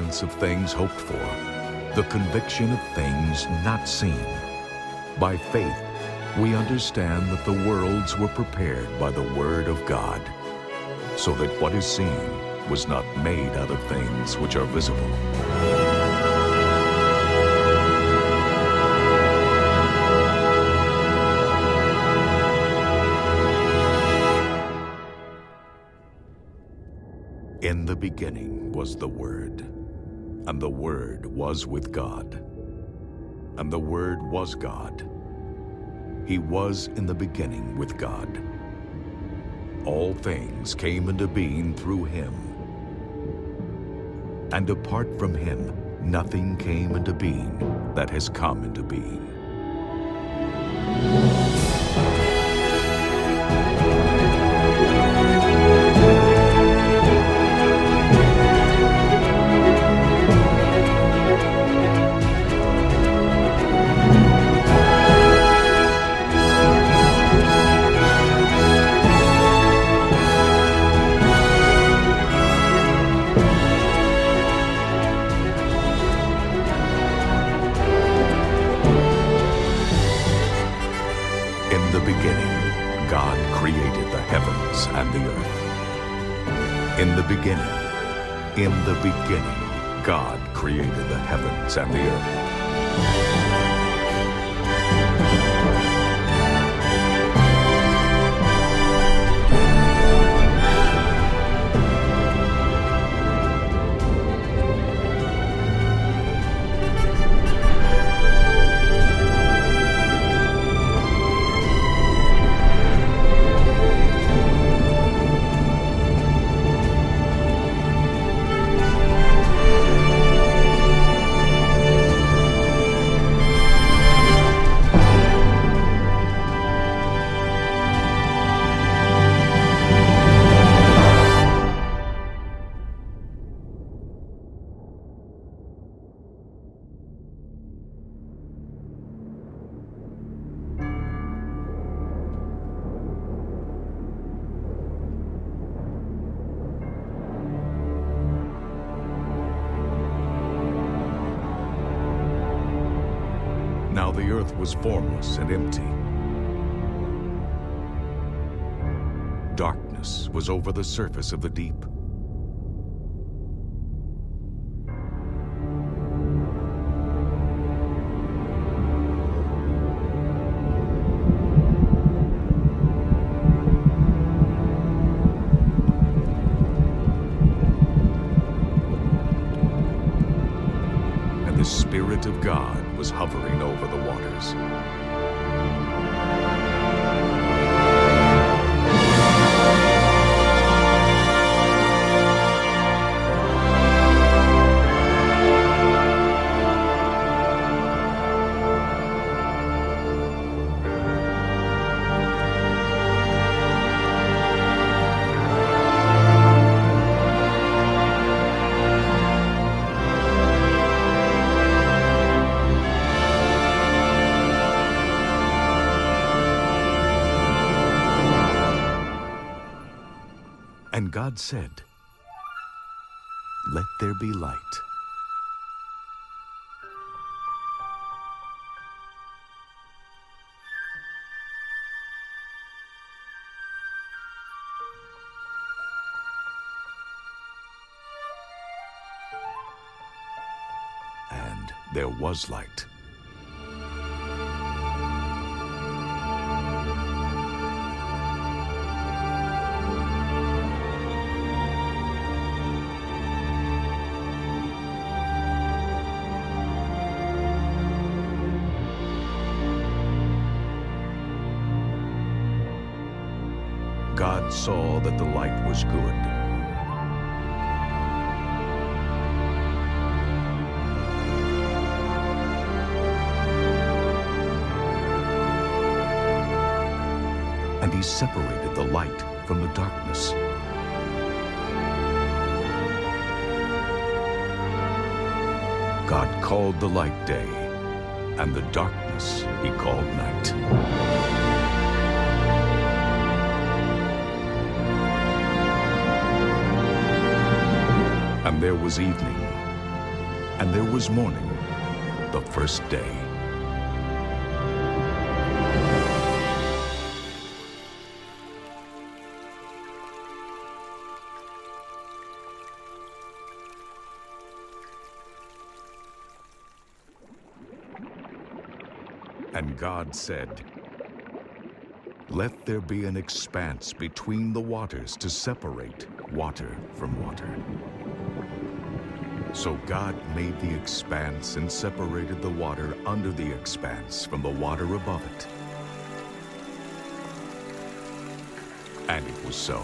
evidence of things hoped for, the conviction of things not seen. By faith, we understand that the worlds were prepared by the Word of God, so that what is seen was not made out of things which are visible. In the beginning was the Word, and the Word was with God, and the Word was God. He was in the beginning with God. All things came into being through him, and apart from him, nothing came into being that has come into being. And the earth. In the beginning, God created the heavens and the earth. Now the earth was formless and empty. Darkness was over the surface of the deep. And the Spirit of God was hovering over the waters. And God said, "Let there be light." And there was light. God saw that the light was good. And he separated the light from the darkness. God called the light day, and the darkness he called night. And there was evening, there was morning, the first day. And God said, "Let there be an expanse between the waters to separate water from water." So God made the expanse and separated the water under the expanse from the water above it. And it was so.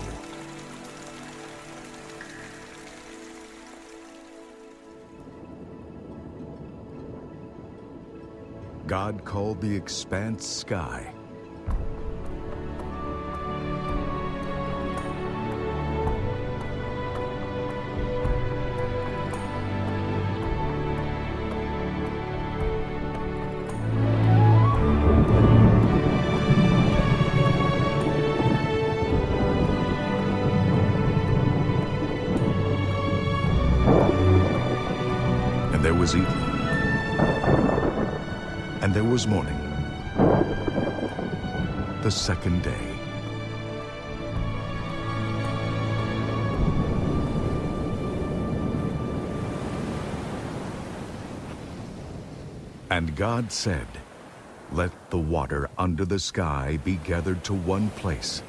God called the expanse sky. And there was evening. And there was morning, the second day. And God said, "Let the water under the sky be gathered to one place."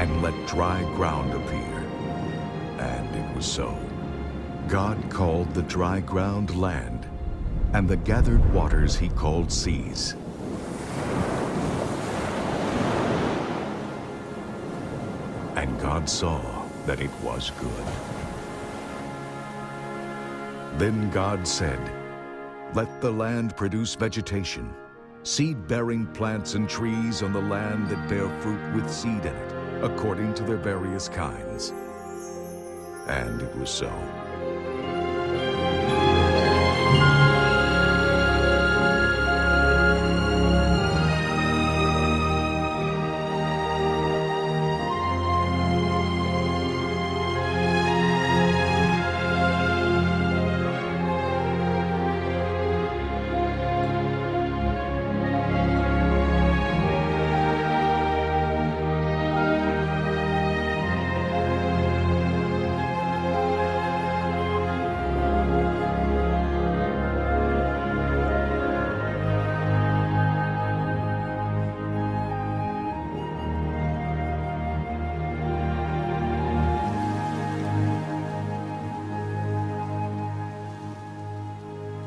And let dry ground appear. And it was so. God called the dry ground land, and the gathered waters he called seas. And God saw that it was good. Then God said, "Let the land produce vegetation, seed-bearing plants and trees on the land that bear fruit with seed in it, according to their various kinds." And it was so.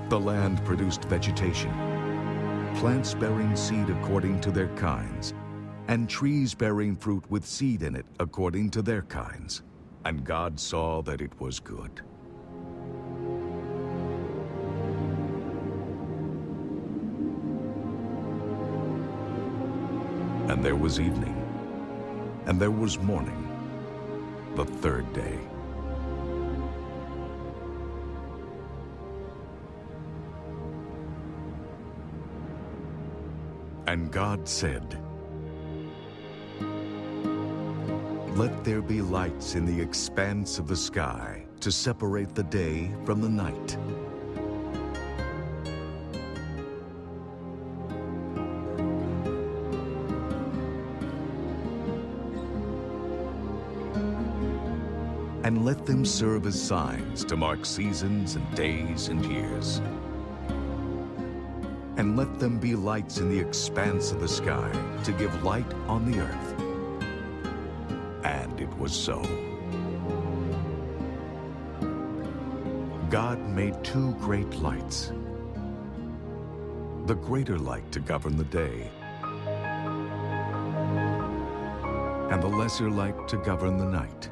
The land produced vegetation, plants bearing seed according to their kinds, and trees bearing fruit with seed in it according to their kinds. And God saw that it was good. And there was evening, and there was morning, the third day. And God said, "Let there be lights in the expanse of the sky to separate the day from the night." And let them serve as signs to mark seasons and days and years. And let them be lights in the expanse of the sky to give light on the earth. And it was so. God made two great lights. The greater light to govern the day, and the lesser light to govern the night.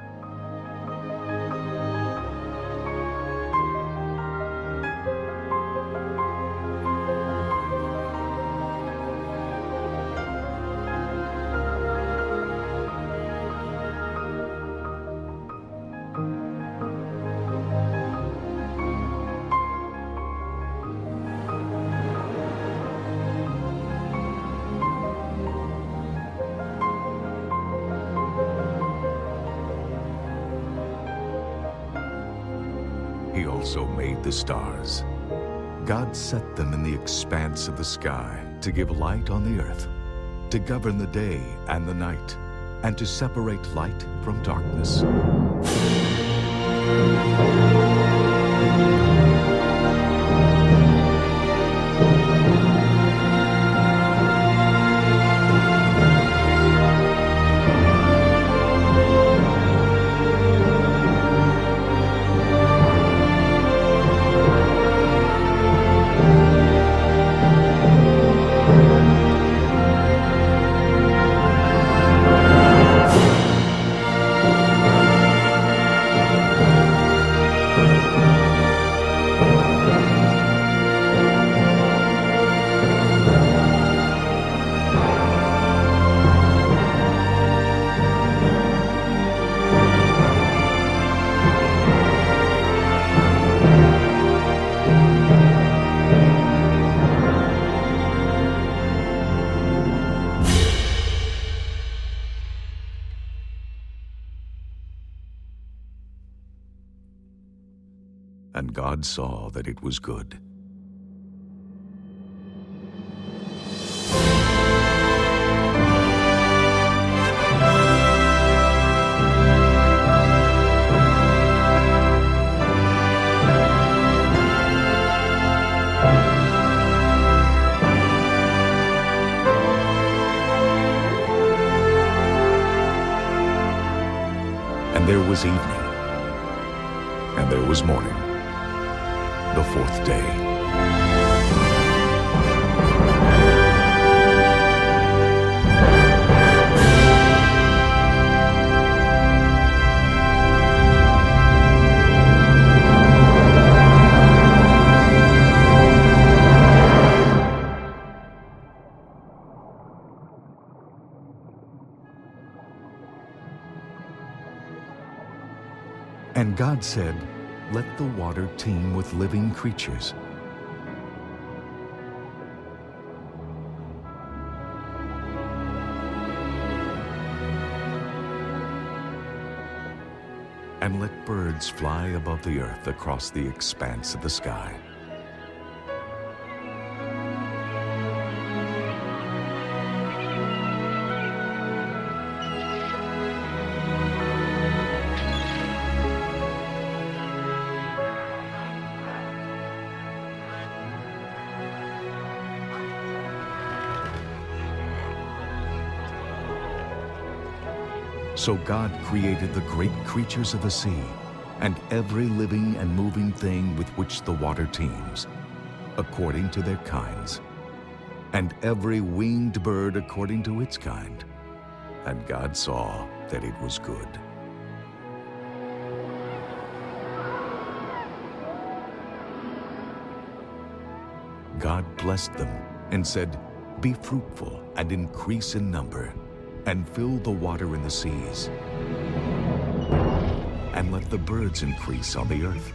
also made the stars. God set them in the expanse of the sky to give light on the earth, to govern the day and the night, and to separate light from darkness. And God saw that it was good. And there was evening, and there was morning, the fourth day. And God said, "Let the water teem with living creatures." And let birds fly above the earth across the expanse of the sky. So God created the great creatures of the sea, and every living and moving thing with which the water teems, according to their kinds, and every winged bird according to its kind. And God saw that it was good. God blessed them and said, "Be fruitful and increase in number, and fill the water in the seas, and let the birds increase on the earth."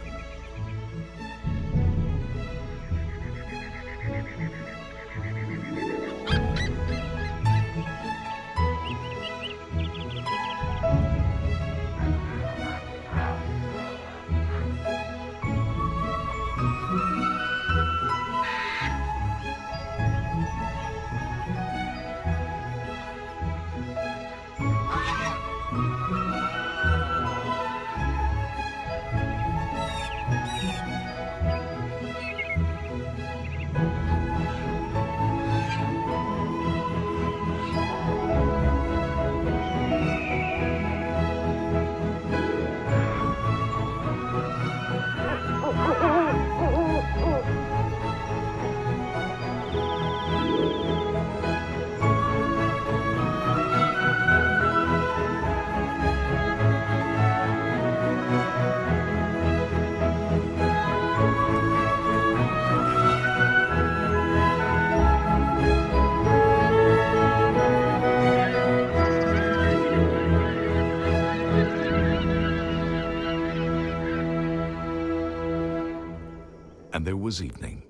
And there was evening,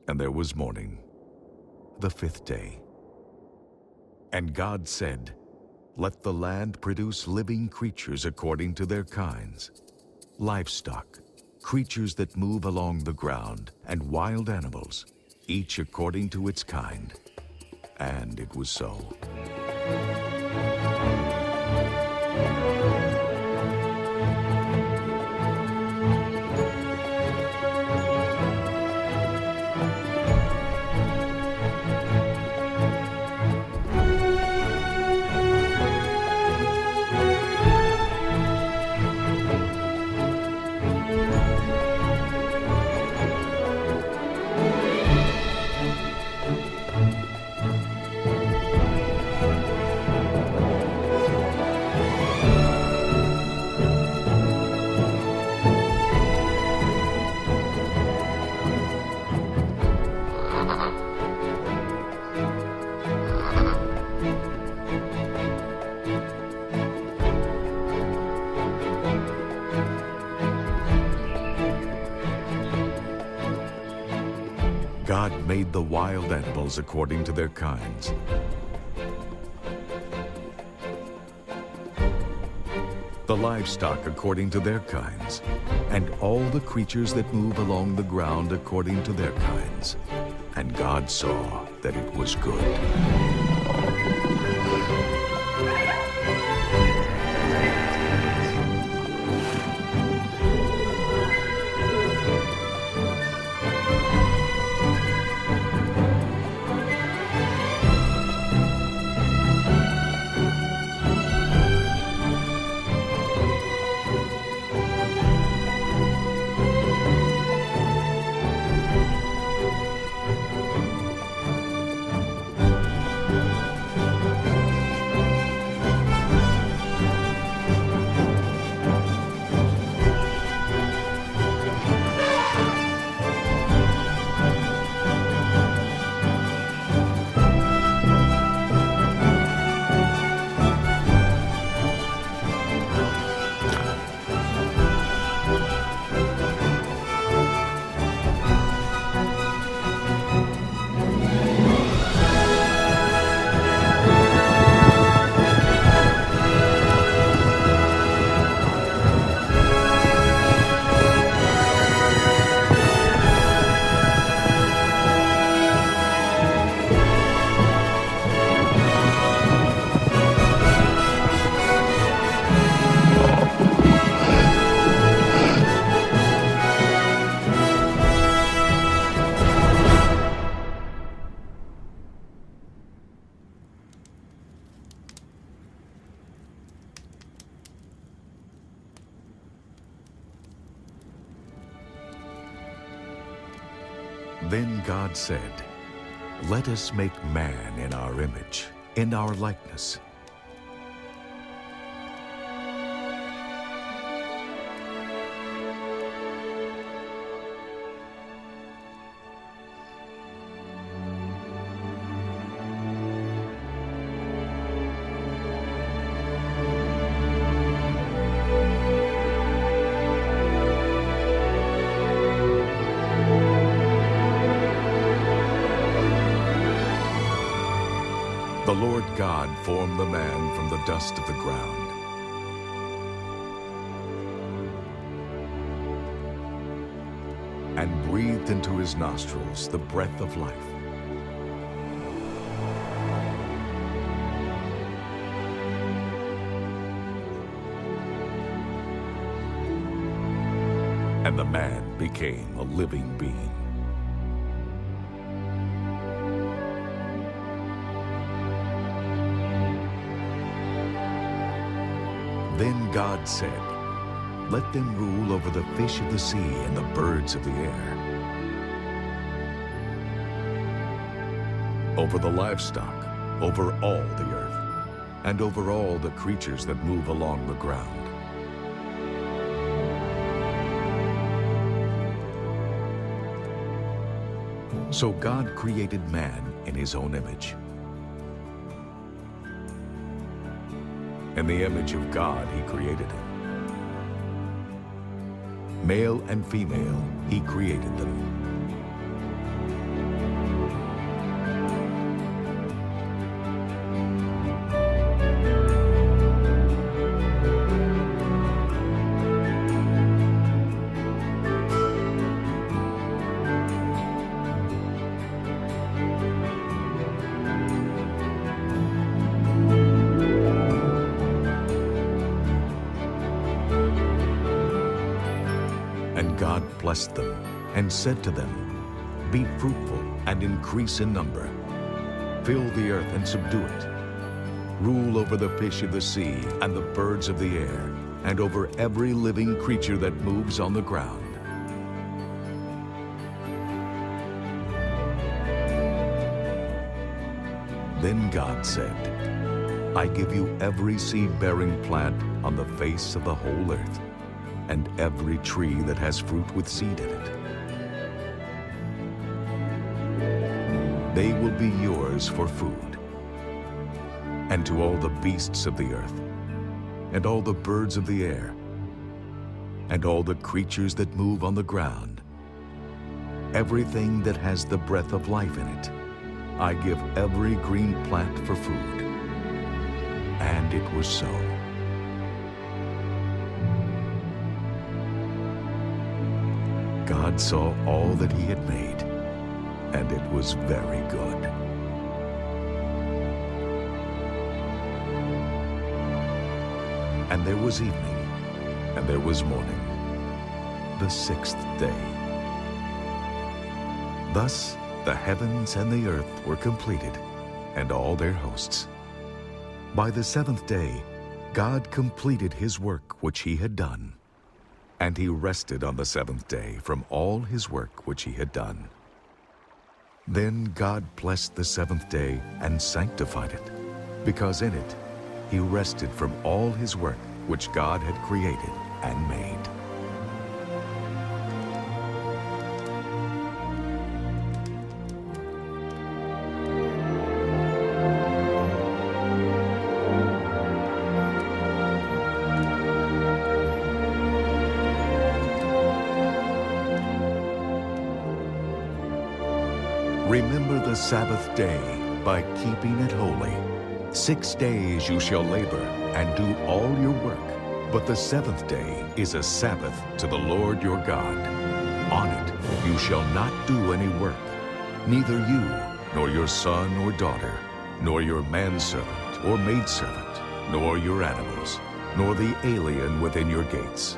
and there was morning, the fifth day. And God said, "Let the land produce living creatures according to their kinds, livestock, creatures that move along the ground, and wild animals, each according to its kind. And it was so. God made the wild animals according to their kinds, the livestock according to their kinds, and all the creatures that move along the ground according to their kinds. And God saw that it was good. Then God said, "Let us make man in our image, in our likeness." The Lord God formed the man from the dust of the ground and breathed into his nostrils the breath of life. And the man became a living being. Then God said, "Let them rule over the fish of the sea and the birds of the air, over the livestock, over all the earth, and over all the creatures that move along the ground." So God created man in his own image. In the image of God, he created him. Male and female, he created them. blessed them and said to them, "Be fruitful and increase in number. Fill the earth and subdue it. Rule over the fish of the sea and the birds of the air, and over every living creature that moves on the ground." Then God said, "I give you every seed-bearing plant on the face of the whole earth, and every tree that has fruit with seed in it. They will be yours for food. And to all the beasts of the earth, and all the birds of the air, and all the creatures that move on the ground, everything that has the breath of life in it, I give every green plant for food." And it was so. God saw all that he had made, and it was very good. And there was evening, and there was morning, the sixth day. Thus the heavens and the earth were completed, and all their hosts. By the seventh day, God completed his work which he had done, and he rested on the seventh day from all his work which he had done. Then God blessed the seventh day and sanctified it, because in it he rested from all his work which God had created and made. Remember the Sabbath day by keeping it holy. 6 days you shall labor and do all your work, but the seventh day is a Sabbath to the Lord your God. On it you shall not do any work, neither you, nor your son or daughter, nor your manservant or maidservant, nor your animals, nor the alien within your gates.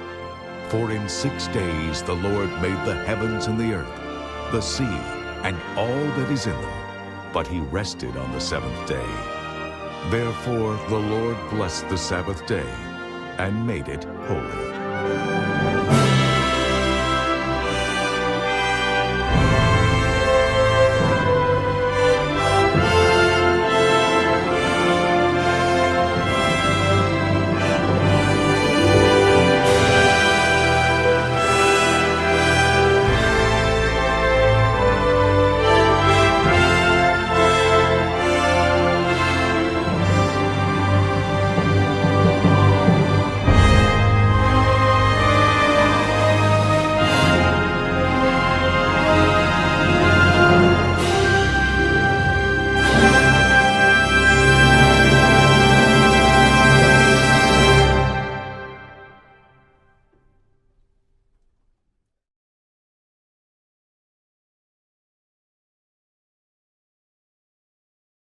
For in 6 days the Lord made the heavens and the earth, the sea, and all that is in them, but he rested on the seventh day. Therefore the Lord blessed the Sabbath day and made it holy.